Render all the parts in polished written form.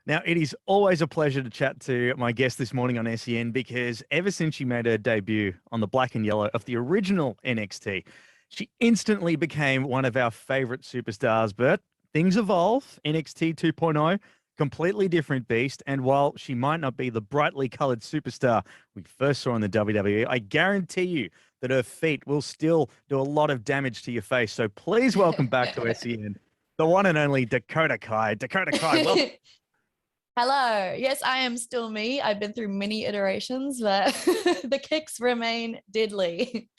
Now, it is always a pleasure to chat to my guest this morning on SEN because ever since she made her debut on the black and yellow of the original NXT, she instantly became one of our favorite superstars. But things evolve. NXT 2.0, completely different beast. And while she might not be the brightly colored superstar we first saw in the WWE, I guarantee you that her feet will still do a lot of damage to your face. So please welcome back to SEN, the one and only Dakota Kai. Dakota Kai, welcome. Hello. Yes, I am still me. I've been through many iterations, but the kicks remain deadly.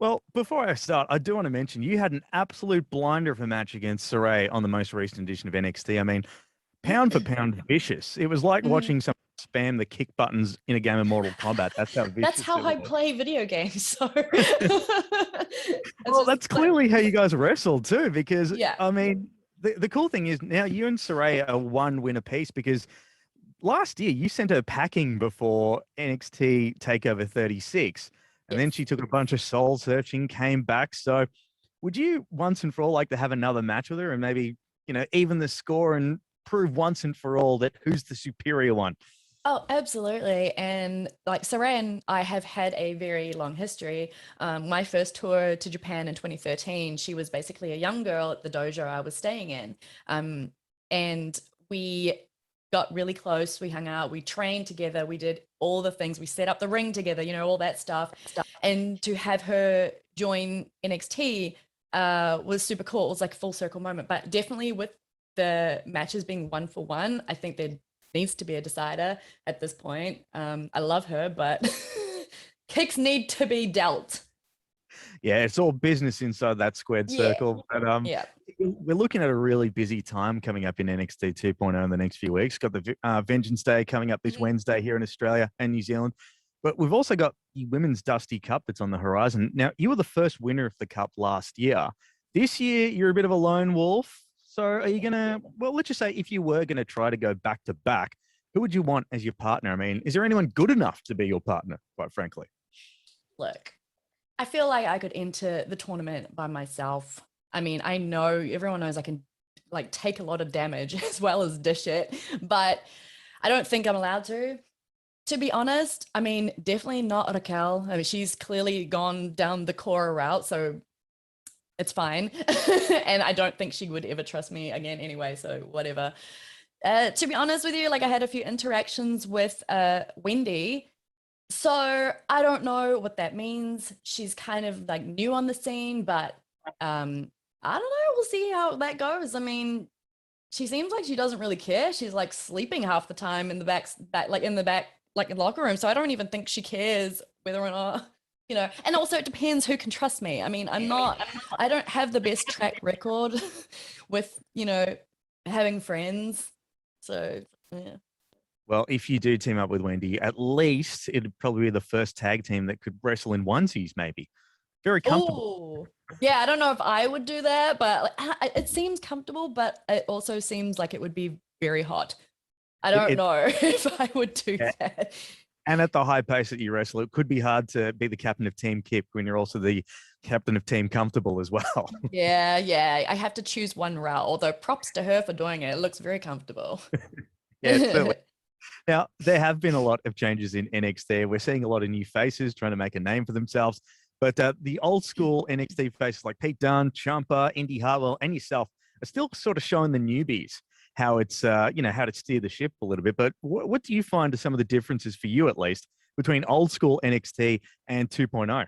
Well, before I start, I do want to mention you had an absolute blinder of a match against Saray on the most recent edition of NXT. I mean, pound for pound, vicious. It was like watching someone spam the kick buttons in a game of Mortal Kombat. That's how That's vicious how it I was. play video games. So Well, that's clearly how you guys wrestled too, because yeah. I mean, the cool thing is now you and Saray are one win apiece because last year you sent her packing before NXT Takeover 36, and then Yes. she took a bunch of soul searching, came back. So would you once and for all like to have another match with her and maybe, even the score and prove once and for all that who's the superior one? Oh, absolutely. And like Saray and I have had a very long history. My first tour to Japan in 2013, she was basically a young girl at the dojo I was staying in. And we got really close. We hung out, we trained together, we did all the things, we set up the ring together, all that stuff. And to have her join NXT was super cool. It was like a full circle moment, but definitely with the matches being 1-for-1, I think there needs to be a decider at this point. I love her, but kicks need to be dealt. Yeah, it's all business inside that squared Yeah. circle. But Yeah. we're looking at a really busy time coming up in NXT 2.0 in the next few weeks. Got the Vengeance Day coming up this Wednesday here in Australia and New Zealand. But we've also got the Women's Dusty Cup that's on the horizon. Now, you were the first winner of the Cup last year. This year, you're a bit of a lone wolf. So are you going to, well, let's just say if you were going to try to go back to back, who would you want as your partner? I mean, is there anyone good enough to be your partner, quite frankly? Look, I feel like I could enter the tournament by myself. I mean, I know everyone knows I can like take a lot of damage as well as dish it, but I don't think I'm allowed to. To be honest, I mean, definitely not Raquel. I mean, she's clearly gone down the core route, so it's fine. And I don't think she would ever trust me again anyway, so whatever. To be honest with you, like I had a few interactions with Wendy. So I don't know what that means. She's kind of like new on the scene, but I don't know. We'll see how that goes. I mean, she seems like she doesn't really care. She's like sleeping half the time in the back, like in the locker room. So I don't even think she cares whether or not, and also it depends who can trust me. I mean, I don't have the best track record with, having friends. So yeah. Well, if you do team up with Wendy, at least it'd probably be the first tag team that could wrestle in onesies, maybe. Very comfortable. Oh, yeah. I don't know if I would do that, but like, it seems comfortable, but it also seems like it would be very hot. I don't know if I would do that. And at the high pace that you wrestle, it could be hard to be the captain of Team Kip when you're also the captain of Team Comfortable as well. Yeah. I have to choose one route, although props to her for doing it. It looks very comfortable. Yeah, certainly. Now, there have been a lot of changes in NXT. We're seeing a lot of new faces trying to make a name for themselves. But the old school NXT faces like Pete Dunne, Ciampa, Indy Hartwell, and yourself are still sort of showing the newbies how it's, how to steer the ship a little bit. But what do you find are some of the differences for you, at least, between old school NXT and 2.0?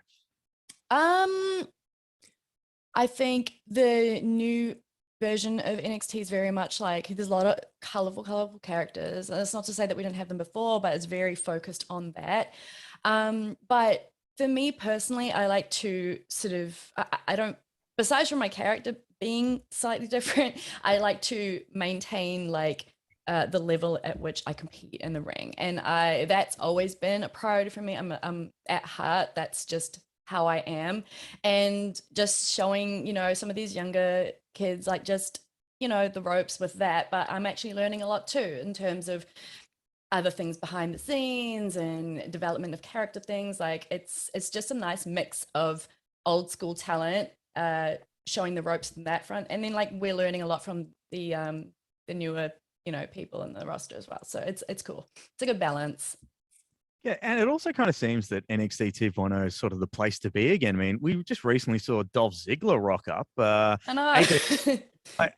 I think the new version of NXT is very much like there's a lot of colorful characters. And it's not to say that we didn't have them before, but it's very focused on that. But for me personally, I like to sort of, I don't, besides from my character being slightly different, I like to maintain like the level at which I compete in the ring. And that's always been a priority for me. I'm at heart, that's just how I am. And just showing, some of these younger kids, like just, the ropes with that. But I'm actually learning a lot too in terms of other things behind the scenes and development of character things. Like it's just a nice mix of old school talent, showing the ropes in that front. And then like we're learning a lot from the newer people in the roster as well. So it's cool. It's a good balance. Yeah, and it also kind of seems that NXT 2.0 is sort of the place to be again. I mean, we just recently saw Dolph Ziggler rock up. I know.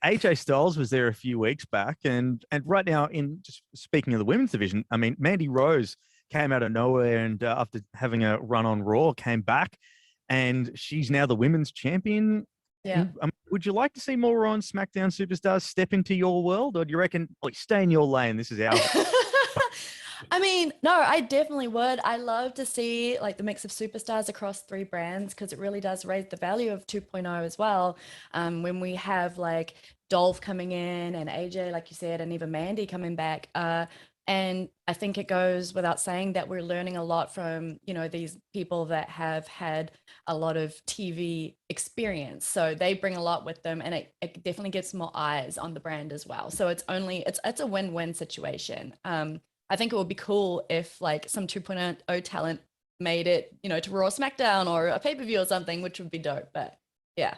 AJ Styles was there a few weeks back, and right now, in just speaking of the women's division, I mean, Mandy Rose came out of nowhere, and after having a run on Raw, came back, and she's now the women's champion. Yeah. Would you like to see more Raw and SmackDown superstars step into your world, or do you reckon, like, stay in your lane? This is our. I mean, no, I definitely would. I love to see like the mix of superstars across 3 brands, because it really does raise the value of 2.0 as well. When we have like Dolph coming in and AJ, like you said, and even Mandy coming back. And I think it goes without saying that we're learning a lot from, these people that have had a lot of TV experience. So they bring a lot with them, and it definitely gets more eyes on the brand as well. So it's a win-win situation. I think it would be cool if like some 2.0 talent made it, to Raw, SmackDown, or a pay-per-view or something, which would be dope. But yeah.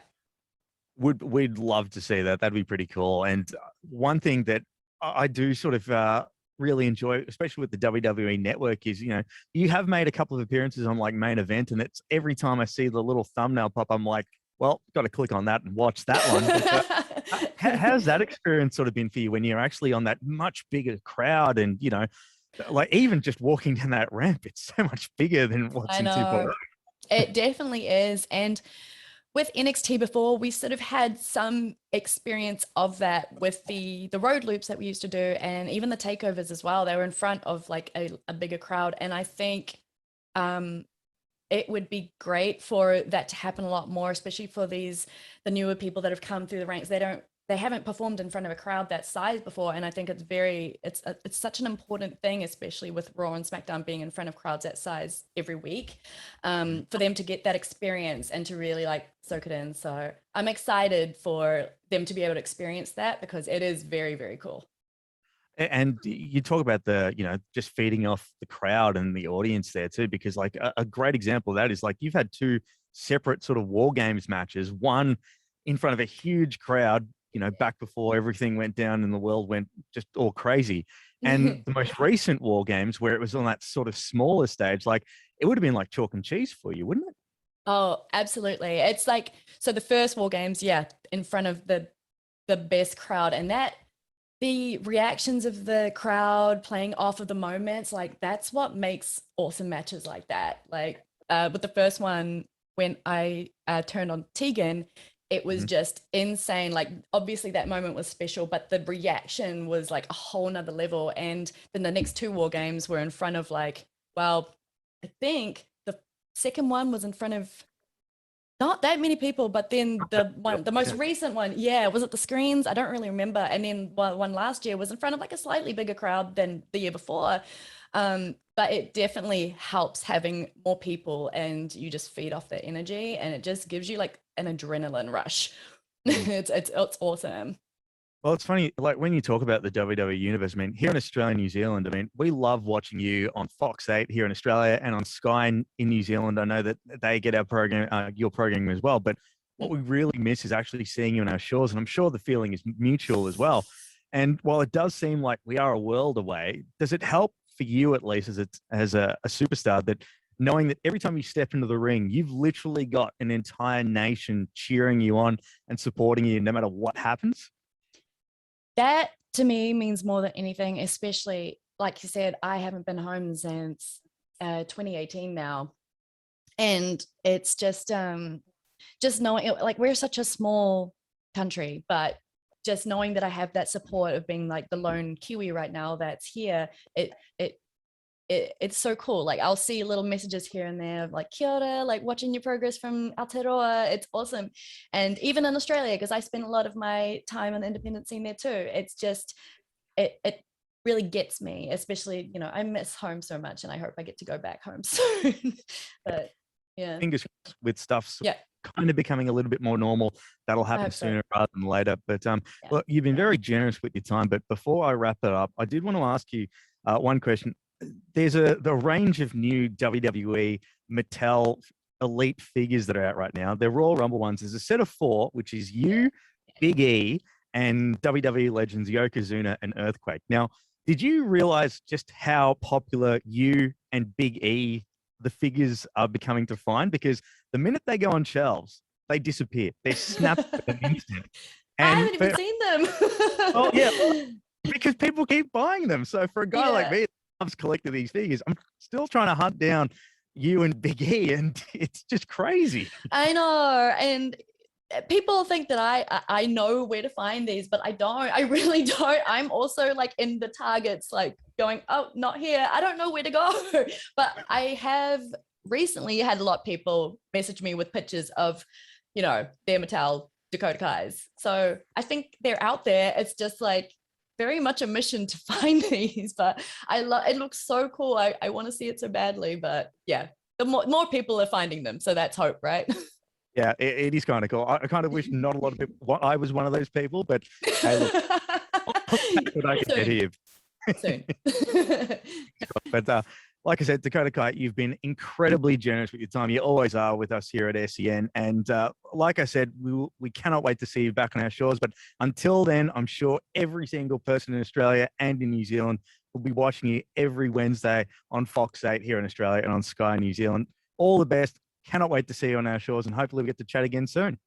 We'd love to see that. That'd be pretty cool. And one thing that I do sort of really enjoy, especially with the WWE Network, is, you have made a couple of appearances on like Main Event, and it's every time I see the little thumbnail pop, I'm like, well, got to click on that and watch that one. But, how's that experience sort of been for you when you're actually on that much bigger crowd, and, like even just walking down that ramp, it's so much bigger than what's I in 2.0. know. It definitely is. And with NXT before, we sort of had some experience of that with the road loops that we used to do, and even the takeovers as well. They were in front of like a bigger crowd. And I think it would be great for that to happen a lot more, especially for the newer people that have come through the ranks. They haven't performed in front of a crowd that size before. And I think it's such an important thing, especially with Raw and SmackDown being in front of crowds that size every week, for them to get that experience and to really like soak it in. So I'm excited for them to be able to experience that, because it is very, very cool. And you talk about just feeding off the crowd and the audience there too, because like a great example of that is like you've had 2 separate sort of War Games matches, one in front of a huge crowd, back before everything went down and the world went just all crazy. And the most recent War Games, where it was on that sort of smaller stage, like it would have been like chalk and cheese for you, wouldn't it? Oh, absolutely. It's like, so the first War Games, yeah, in front of the best crowd, and that the reactions of the crowd playing off of the moments, like that's what makes awesome matches like that. Like with the first one, when I turned on Tegan, it was just insane. Like obviously that moment was special, but the reaction was like a whole nother level. And then the next 2 War Games were in front of like, well, I think the second one was in front of not that many people, but then the most recent one, was it the screens? I don't really remember. And then one last year was in front of like a slightly bigger crowd than the year before. But it definitely helps having more people, and you just feed off that energy, and it just gives you like an adrenaline rush. It's awesome. Well, it's funny, like when you talk about the WWE Universe, I mean, here in Australia and New Zealand, I mean, we love watching you on Fox 8 here in Australia, and on Sky in New Zealand. I know that they get our program, your program as well, but what we really miss is actually seeing you on our shores, and I'm sure the feeling is mutual as well. And while it does seem like we are a world away, does it help for you, at least as a superstar, that knowing that every time you step into the ring, you've literally got an entire nation cheering you on and supporting you no matter what happens? That to me means more than anything, especially like you said, I haven't been home since 2018 now. And it's just knowing, like, we're such a small country, but just knowing that I have that support of being like the lone Kiwi right now that's here, it's so cool. Like I'll see little messages here and there of like, kia ora, like watching your progress from Aotearoa. It's awesome. And even in Australia, because I spend a lot of my time on the independent scene there too. It's just, it really gets me, especially, I miss home so much, and I hope I get to go back home soon. But yeah. Fingers crossed with stuff kind of becoming a little bit more normal. That'll happen sooner rather than later. But look, you've been very generous with your time. But before I wrap it up, I did want to ask you one question. There's the range of new WWE Mattel Elite figures that are out right now. They're Royal Rumble ones. There's a set of 4, which is you, Big E, and WWE legends Yokozuna and Earthquake. Now, did you realize just how popular you and Big E, the figures, are becoming to find? Because the minute they go on shelves, they disappear. They're snapped in an instant. I And haven't even seen oh yeah, them. because people keep buying them. So for a guy like Yeah. me that loves collecting these figures, I'm still trying to hunt down you and Big E, and it's just crazy. I know. And people think that I know where to find these, but I don't. I really don't. I'm also like in the Targets, like going, oh, not here. I don't know where to go. But I have recently had a lot of people message me with pictures of, you know, their Mattel Dakota Kais. So I think they're out there. It's just like very much a mission to find these, but I love it. Looks so cool. I want to see it so badly, but yeah, the more people are finding them. So that's hope, right? Yeah, it is kind of cool. I kind of wish not a lot of people. I was one of those people, but hey, look, what I can get here. Soon. But like I said, Dakota Kai, you've been incredibly generous with your time. You always are with us here at SEN. And like I said, we cannot wait to see you back on our shores. But until then, I'm sure every single person in Australia and in New Zealand will be watching you every Wednesday on Fox 8 here in Australia and on Sky New Zealand. All the best. Cannot wait to see you on our shores, and hopefully we get to chat again soon.